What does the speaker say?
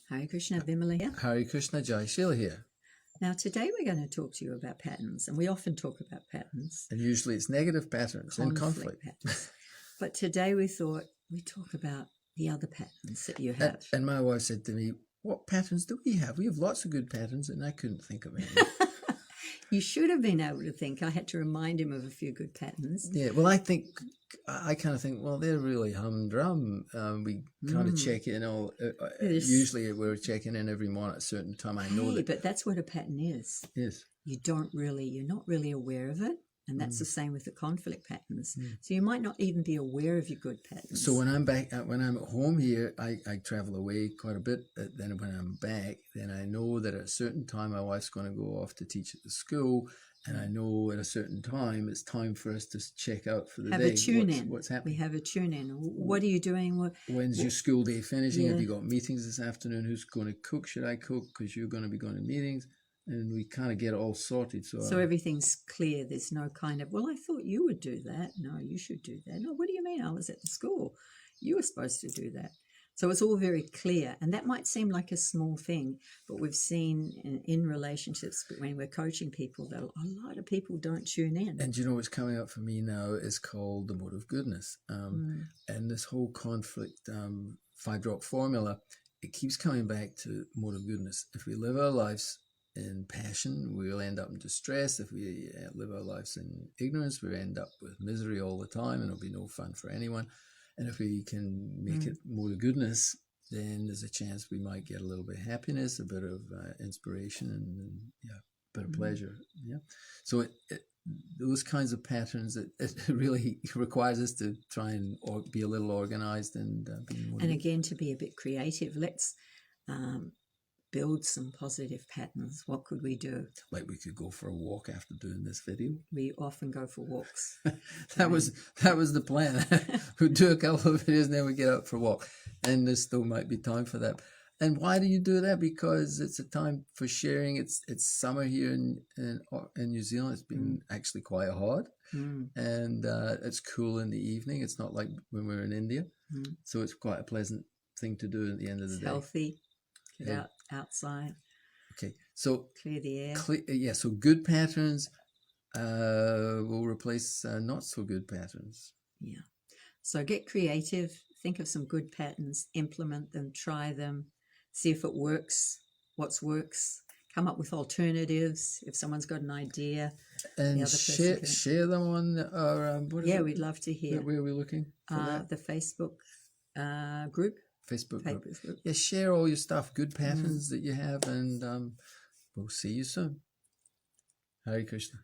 Hare Krishna, Vimala here. Hare Krishna, Jaya, Sheila here. Now today we're going to talk to you about patterns, and we often talk about patterns. And usually it's negative patterns and conflict. Patterns. But today we thought we'd talk about the other patterns that you have. And my wife said to me, what patterns do we have? We have lots of good patterns, and I couldn't think of any. You should have been able to think. I had to remind him of a few good patterns. Yeah, well, I kind of think, well, they're really humdrum. We kind of check in. Usually we're checking in every morning at a certain time. I know that. But that's what a pattern is. Yes. You're not really aware of it. And that's the same with the conflict patterns. So you might not even be aware of your good patterns. So when I'm at home here, I travel away quite a bit. Then when I'm back, then I know that at a certain time my wife's going to go off to teach at the school. And I know at a certain time it's time for us to check out for the day. Have a tune-in. What's happening? We have a tune-in. What are you doing? When's your school day finishing? Have you got meetings this afternoon? Who's going to cook? Should I cook? Because you're going to be going to meetings. And we kind of get it all sorted. So everything's clear. There's no kind of, well, I thought you would do that. No, you should do that. No, what do you mean? I was at the school. You were supposed to do that. So it's all very clear. And that might seem like a small thing, but we've seen in relationships when we're coaching people that a lot of people don't tune in. And you know what's coming up for me now is called the mode of goodness. And this whole conflict 5-drop formula, it keeps coming back to mode of goodness. If we live our lives in passion, we'll end up in distress. If we live our lives in ignorance, we'll end up with misery all the time, and it'll be no fun for anyone. And if we can make it more goodness, then there's a chance we might get a little bit of happiness, a bit of inspiration, and a bit of pleasure. Yeah. So those kinds of patterns, it really requires us to try and be a little organized and be more. And again, to be a bit creative. Let's build some positive patterns. What could we do? Like we could go for a walk after doing this video. We often go for walks. That was the plan. We'd do a couple of videos and then we get out for a walk. And there still might be time for that. And why do you do that? Because it's a time for sharing. It's summer here in New Zealand. It's been actually quite hot. And it's cool in the evening. It's not like when we were in India. So it's quite a pleasant thing to do at the end of the day. Healthy. Get outside. Okay, so clear the air. So good patterns will replace not so good patterns. Yeah. So get creative. Think of some good patterns. Implement them. Try them. See if it works. What works. Come up with alternatives. If someone's got an idea, and share them on our. We'd love to hear. Where are we looking? The Facebook group. Facebook group. Yeah, share all your stuff, good patterns that you have, and we'll see you soon. Hare Krishna.